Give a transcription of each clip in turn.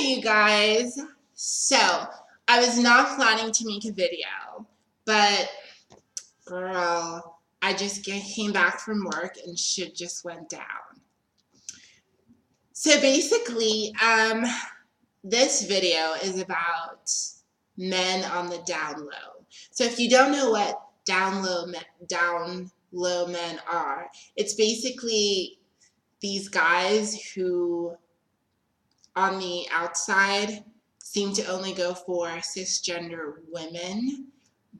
Hey you guys, so I was not planning to make a video, but girl, I just came back from work and shit just went down. So basically, this video is about men on the down low. So if you don't know what down low men are, it's basically these guys who on the outside seem to only go for cisgender women,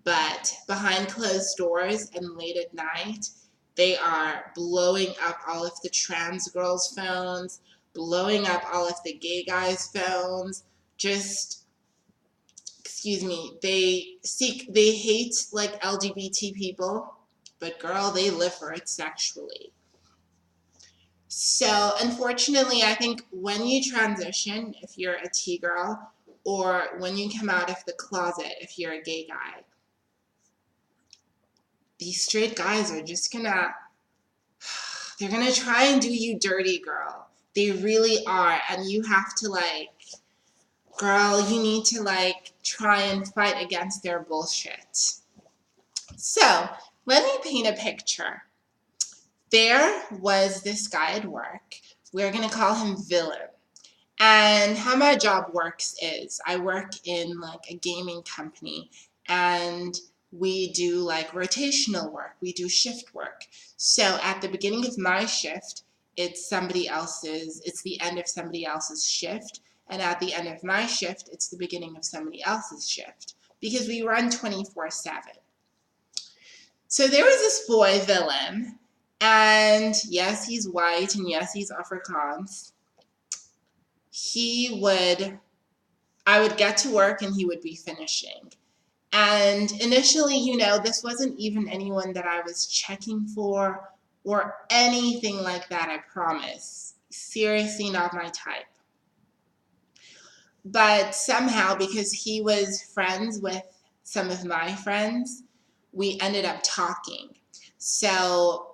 but behind closed doors and late at night, they are blowing up all of the trans girls' phones, blowing up all of the gay guys' phones, just, excuse me, they hate like LGBT people, but girl, they live for it sexually. So unfortunately, I think when you transition, if you're a T-girl, or when you come out of the closet, if you're a gay guy, these straight guys are just they're gonna try and do you dirty, girl. They really are. And you have to girl, you need to try and fight against their bullshit. So let me paint a picture. There was this guy at work. We're going to call him Villain. And how my job works is I work in a gaming company, and we do rotational work. We do shift work. So at the beginning of my shift, it's the end of somebody else's shift. And at the end of my shift, it's the beginning of somebody else's shift, because we run 24/7. So there was this boy, Villain. And yes, he's white, and yes, he's Afrikaans. I would get to work and he would be finishing. And initially, this wasn't even anyone that I was checking for or anything like that, I promise. Seriously, not my type. But somehow, because he was friends with some of my friends, we ended up talking. So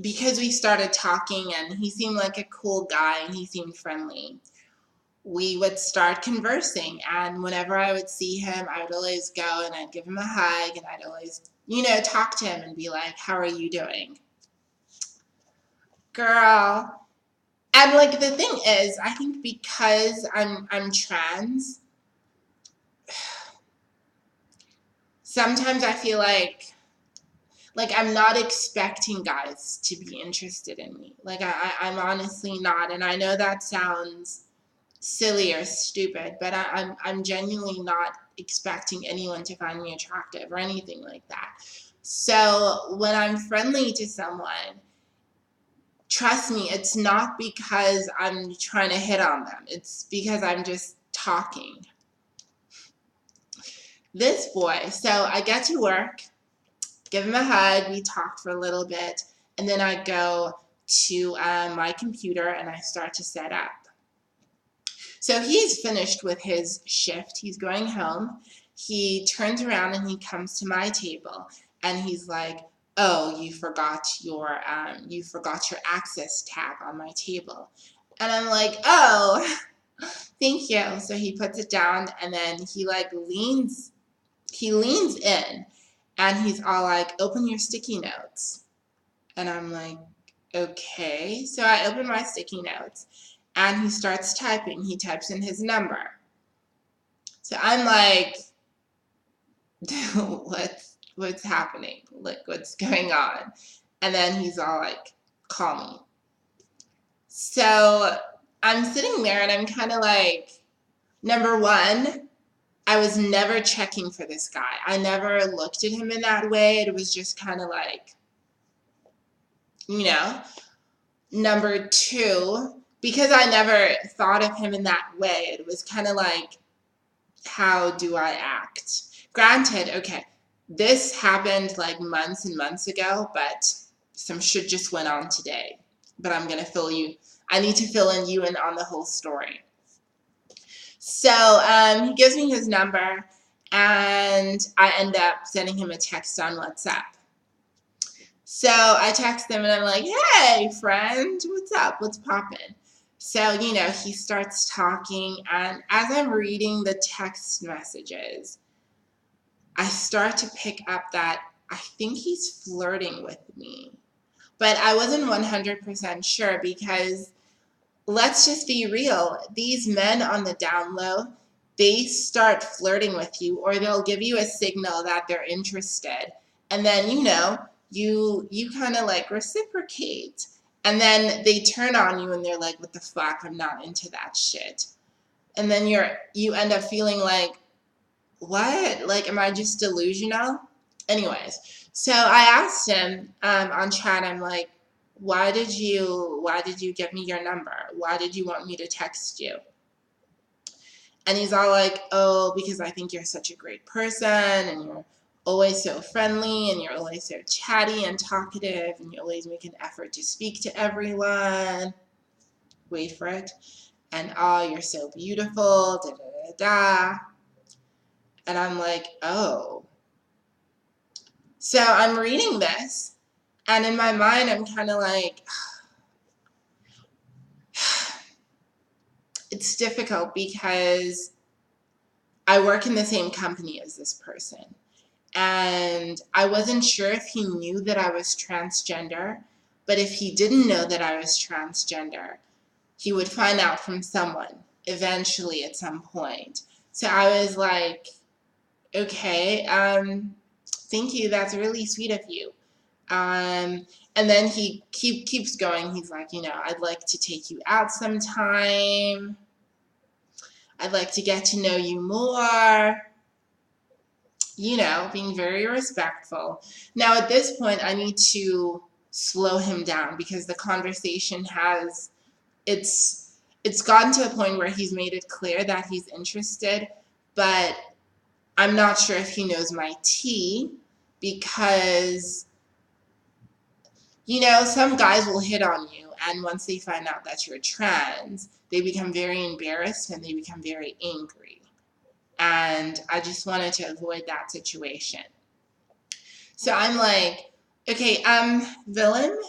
because we started talking and he seemed like a cool guy and he seemed friendly, we would start conversing. And whenever I would see him, I would always go and I'd give him a hug, and I'd always, talk to him and be like, how are you doing? Girl. And the thing is, I think because I'm trans, sometimes I feel like I'm not expecting guys to be interested in me. I'm honestly not. And I know that sounds silly or stupid, but I'm genuinely not expecting anyone to find me attractive or anything like that. So when I'm friendly to someone, trust me, it's not because I'm trying to hit on them. It's because I'm just talking. This boy, so I get to work, give him a hug, we talk for a little bit, and then I go to my computer and I start to set up. So he's finished with his shift, he's going home, he turns around and he comes to my table and he's like, oh, you forgot your access tab on my table. And I'm like, oh, thank you. So he puts it down and then he leans in. And he's all like, open your sticky notes. And I'm like, okay. So I open my sticky notes and he starts typing. He types in his number. So I'm like, what's happening? What's going on? And then he's all like, call me. So I'm sitting there and I'm kind of like, number one, I was never checking for this guy. I never looked at him in that way. It was just kind of Number two, because I never thought of him in that way, it was kind of like, how do I act? Granted, okay, this happened months and months ago, but some shit just went on today. But I need to fill you in on the whole story. So he gives me his number, and I end up sending him a text on WhatsApp. So I text him, and I'm like, hey, friend, what's up? What's poppin'? So, he starts talking, and as I'm reading the text messages, I start to pick up that I think he's flirting with me. But I wasn't 100% sure because let's just be real. These men on the down low, they start flirting with you, or they'll give you a signal that they're interested. And then, you kind of like reciprocate. And then they turn on you and they're like, what the fuck? I'm not into that shit. And then you end up feeling like, what? Like, am I just delusional? Anyways, so I asked him on chat, I'm like, why did you give me your number? Why did you want me to text you? And he's all like, oh, because I think you're such a great person, and you're always so friendly, and you're always so chatty and talkative, and you always make an effort to speak to everyone. Wait for it. And oh, you're so beautiful, da da da da. And I'm like, oh. So I'm reading this, and in my mind, I'm kind of like, it's difficult because I work in the same company as this person. And I wasn't sure if he knew that I was transgender, but if he didn't know that I was transgender, he would find out from someone eventually at some point. So I was like, okay, thank you. That's really sweet of you. And then he keeps going. He's like, I'd like to take you out sometime. I'd like to get to know you more. Being very respectful. Now, at this point, I need to slow him down because the conversation it's gotten to a point where he's made it clear that he's interested, but I'm not sure if he knows my tea because, some guys will hit on you, and once they find out that you're trans, they become very embarrassed and they become very angry. And I just wanted to avoid that situation. So I'm like, okay, villain,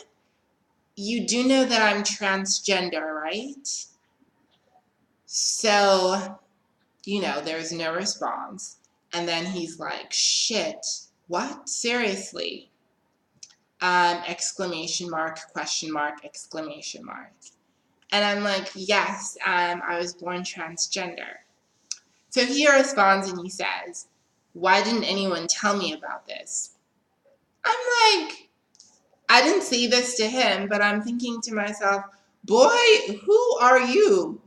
you do know that I'm transgender, right? So, there's no response. And then he's like, shit, what? Seriously? Exclamation mark, question mark, exclamation mark. And I'm like, yes, I was born transgender. So he responds and he says, why didn't anyone tell me about this? I'm like, I didn't say this to him, but I'm thinking to myself, boy, who are you?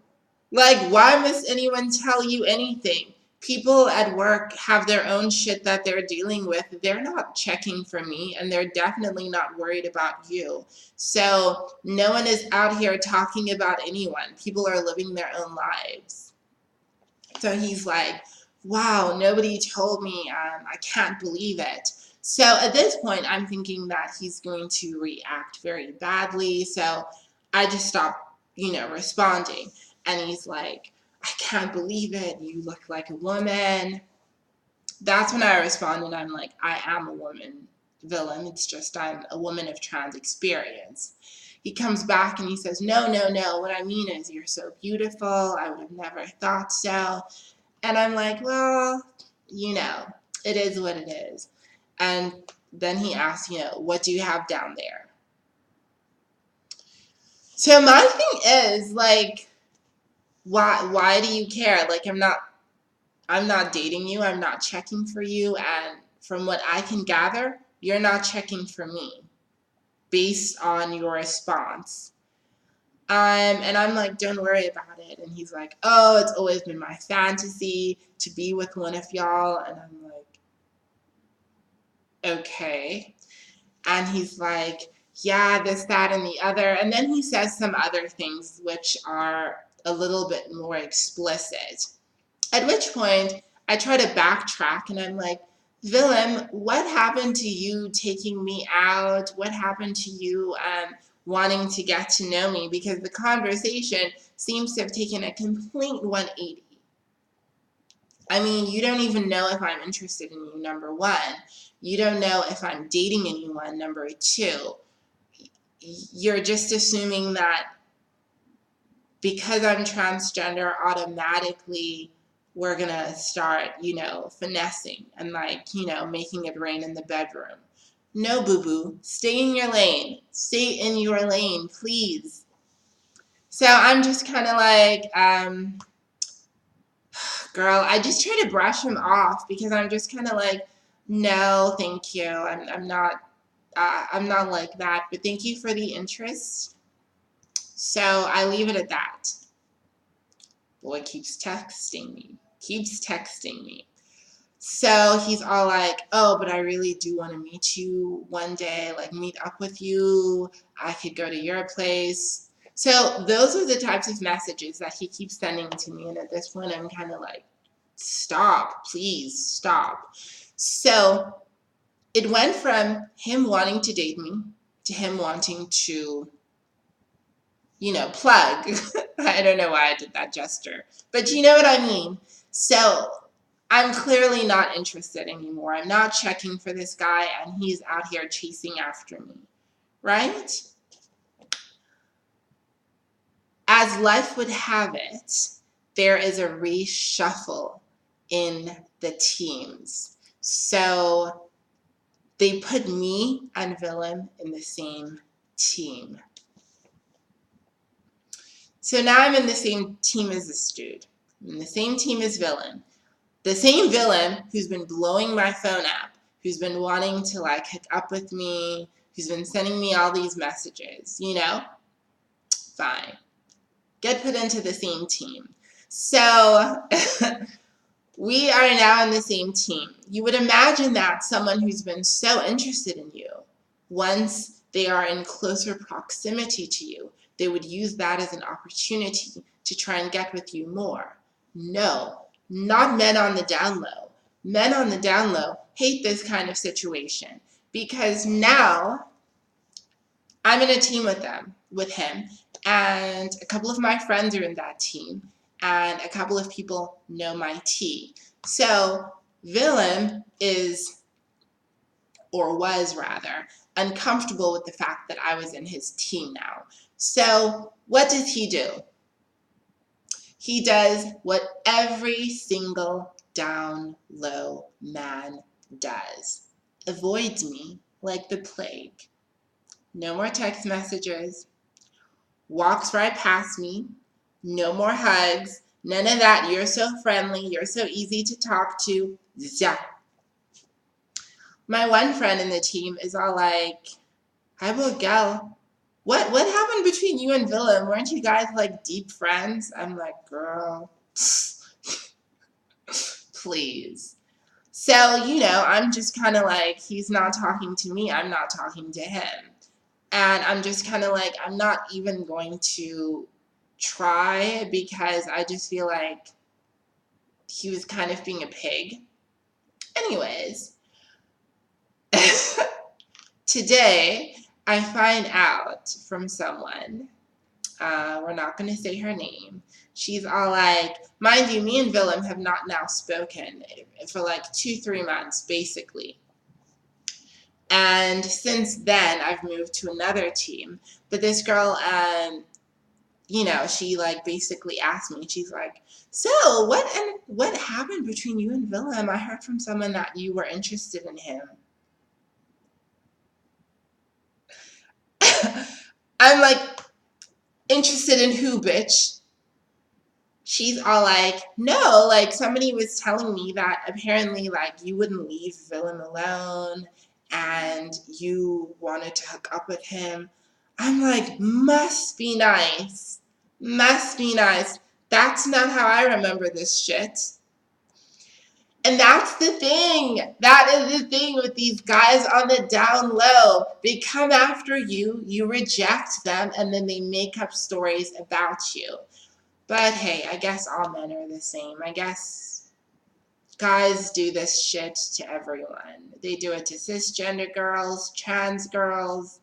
Like, why must anyone tell you anything? People at work have their own shit that they're dealing with. They're not checking for me, and they're definitely not worried about you. So no one is out here talking about anyone. People are living their own lives. So he's like, wow, nobody told me. I can't believe it. So at this point, I'm thinking that he's going to react very badly. So I just stop, responding. And he's like, I can't believe it. You look like a woman. That's when I respond and I'm like, I am a woman, villain. It's just I'm a woman of trans experience. He comes back and he says, no. What I mean is you're so beautiful. I would have never thought so. And I'm like, well, it is what it is. And then he asks, what do you have down there? So my thing is, like, why do you care? Like, I'm not dating you. I'm not checking for you. And from what I can gather, you're not checking for me based on your response. And I'm like, don't worry about it. And he's like, oh, it's always been my fantasy to be with one of y'all. And I'm like, okay. And he's like, yeah, this, that, and the other. And then he says some other things which are a little bit more explicit. At which point, I try to backtrack and I'm like, villain, what happened to you taking me out? What happened to you wanting to get to know me? Because the conversation seems to have taken a complete 180. I mean, you don't even know if I'm interested in you, number one. You don't know if I'm dating anyone, number two. You're just assuming that because I'm transgender, automatically we're gonna start, finessing and making it rain in the bedroom. No, boo-boo. Stay in your lane. Stay in your lane, please. So I'm just kind of like, girl, I just try to brush him off because I'm just kind of like, no, thank you. I'm not like that, but thank you for the interest. So I leave it at that. Boy keeps texting me. So he's all like, oh, but I really do want to meet you one day, like meet up with you. I could go to your place. So those are the types of messages that he keeps sending to me. And at this point, I'm kind of like, stop, please stop. So it went from him wanting to date me to him wanting to, plug. I don't know why I did that gesture, but you know what I mean. So I'm clearly not interested anymore. I'm not checking for this guy, and he's out here chasing after me, right? As life would have it, there is a reshuffle in the teams. So they put me and Willem in the same team. So now I'm in the same team as this dude. I'm in the same team as Willem. The same Willem who's been blowing my phone up, who's been wanting to hook up with me, who's been sending me all these messages, Fine. Get put into the same team. So we are now in the same team. You would imagine that someone who's been so interested in you, once they are in closer proximity to you, they would use that as an opportunity to try and get with you more. No, not men on the down low. Men on the down low hate this kind of situation because now I'm in a team with him, and a couple of my friends are in that team, and a couple of people know my tea. So Willem is, or was rather, uncomfortable with the fact that I was in his team now. So what does he do? He does what every single down low man does. Avoids me like the plague. No more text messages. Walks right past me. No more hugs. None of that. You're so friendly. You're so easy to talk to. Zap. My one friend in the team is all like, hi, Gal. What happened between you and Willem? Weren't you guys deep friends? I'm like, girl, please. So, I'm just kind of like, he's not talking to me. I'm not talking to him. And I'm just kind of like, I'm not even going to try because I just feel like he was kind of being a pig. Anyways, today I find out from someone, we're not going to say her name. She's all like, mind you, me and Willem have not now spoken for 2-3 months, basically. And since then, I've moved to another team. But this girl, she basically asked me, she's like, so what happened between you and Willem? I heard from someone that you were interested in him. I'm like, interested in who, bitch? She's all like, no, somebody was telling me that apparently you wouldn't leave Willem alone and you wanted to hook up with him. I'm like, must be nice. Must be nice. That's not how I remember this shit. And that's the thing. That is the thing with these guys on the down low. They come after you, you reject them, and then they make up stories about you. But hey, I guess all men are the same. I guess guys do this shit to everyone. They do it to cisgender girls, trans girls,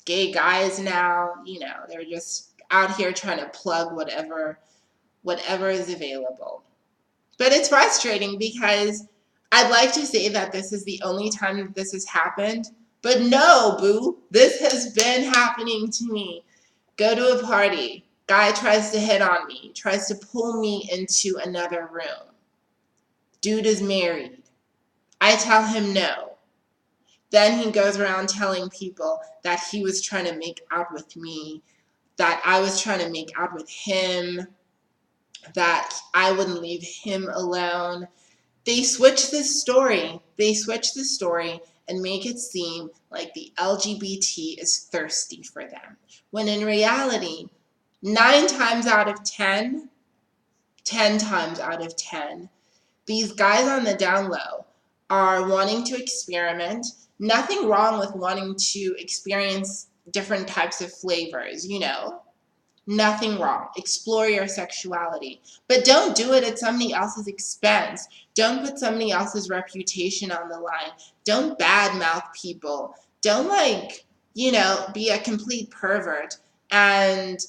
gay guys now. They're just out here trying to plug whatever is available. But it's frustrating because I'd like to say that this is the only time that this has happened. But no, boo. This has been happening to me. Go to a party. Guy tries to hit on me, tries to pull me into another room. Dude is married. I tell him no. Then he goes around telling people that he was trying to make out with me, that I was trying to make out with him, that I wouldn't leave him alone. They switch the story. They switch the story and make it seem like the LGBT is thirsty for them. When in reality, 9 times out of 10, 10 times out of 10, these guys on the down low are wanting to experiment. Nothing wrong with wanting to experience different types of flavors, you know. Nothing wrong. Explore your sexuality. But don't do it at somebody else's expense. Don't put somebody else's reputation on the line. Don't badmouth people. Don't, like, you know, be a complete pervert and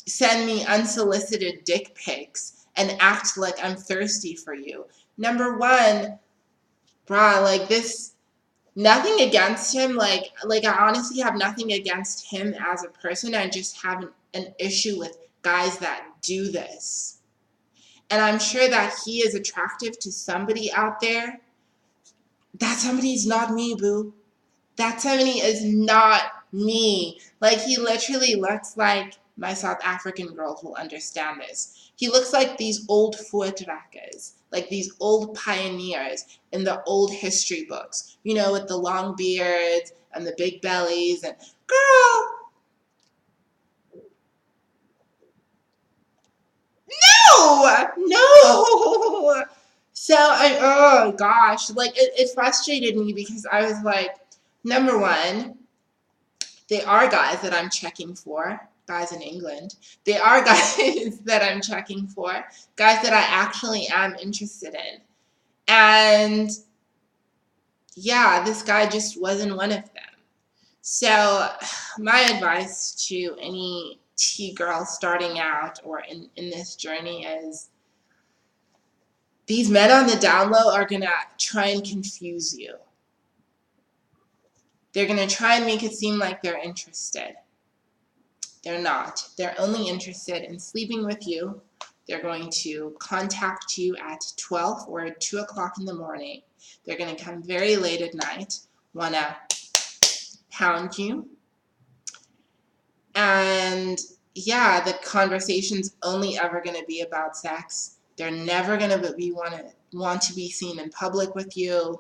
send me unsolicited dick pics and act like I'm thirsty for you. Number one, bruh, like this, nothing against him. Like I honestly have nothing against him as a person. I just have an issue with guys that do this. And I'm sure that he is attractive to somebody out there. That somebody is not me, boo. That somebody is not me. Like, he literally looks like, my South African girls will understand this. He looks like these old voortrekkers, like these old pioneers in the old history books, you know, with the long beards and the big bellies. And girl, no. So oh gosh, like it frustrated me because I was like, number one, they are guys that I'm checking for, guys in England. They are guys that I'm checking for, guys that I actually am interested in. And yeah, this guy just wasn't one of them. So my advice to any T-girl starting out or in this journey is, these men on the down low are going to try and confuse you. They're going to try and make it seem like they're interested. They're not. They're only interested in sleeping with you. They're going to contact you at 12 or 2 o'clock in the morning. They're going to come very late at night, want to pound you. And yeah, the conversation's only ever going to be about sex. They're never going to want to be seen in public with you.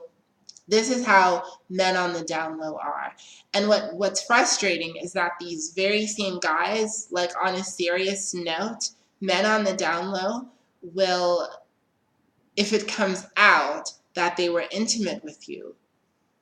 This is how men on the down low are. And what's frustrating is that these very same guys, like on a serious note, men on the down low will, if it comes out that they were intimate with you,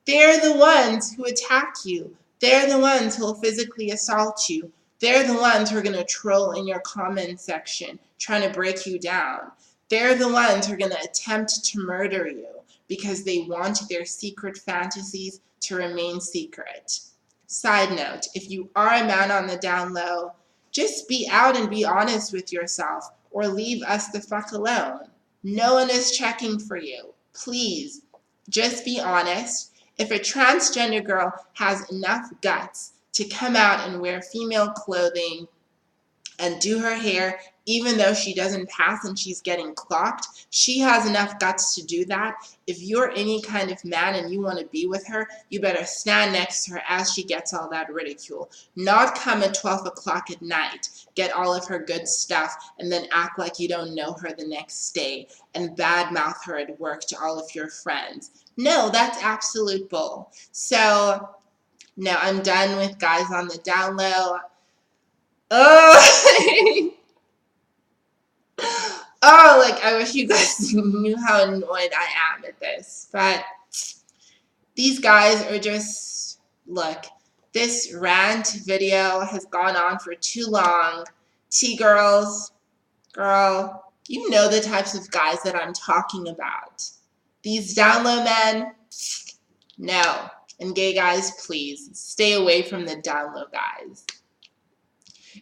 they're the ones who attack you. They're the ones who will physically assault you. They're the ones who are going to troll in your comment section, trying to break you down. They're the ones who are going to attempt to murder you because they want their secret fantasies to remain secret. Side note, if you are a man on the down low, just be out and be honest with yourself, or leave us the fuck alone. No one is checking for you. Please, just be honest. If a transgender girl has enough guts to come out and wear female clothing and do her hair, even though she doesn't pass and she's getting clocked, she has enough guts to do that. If you're any kind of man and you want to be with her, you better stand next to her as she gets all that ridicule. Not come at 12 o'clock at night, get all of her good stuff, and then act like you don't know her the next day and badmouth her at work to all of your friends. No, that's absolute bull. So, no, I'm done with guys on the down low. Oh, oh, like, I wish you guys knew how annoyed I am at this. But these guys are just, look, this rant video has gone on for too long. T-girls, girl, you know the types of guys that I'm talking about. These down low men, no. And gay guys, please, stay away from the down low guys.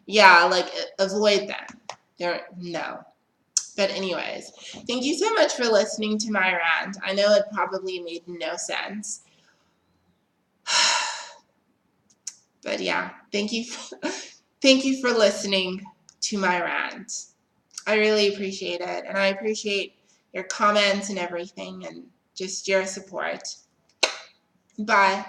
Yeah, like, avoid them. No. But anyways, thank you so much for listening to my rant. I know it probably made no sense. But yeah, thank you for listening. to my rant. I really appreciate it, and I appreciate your comments and everything, and just your support. Bye.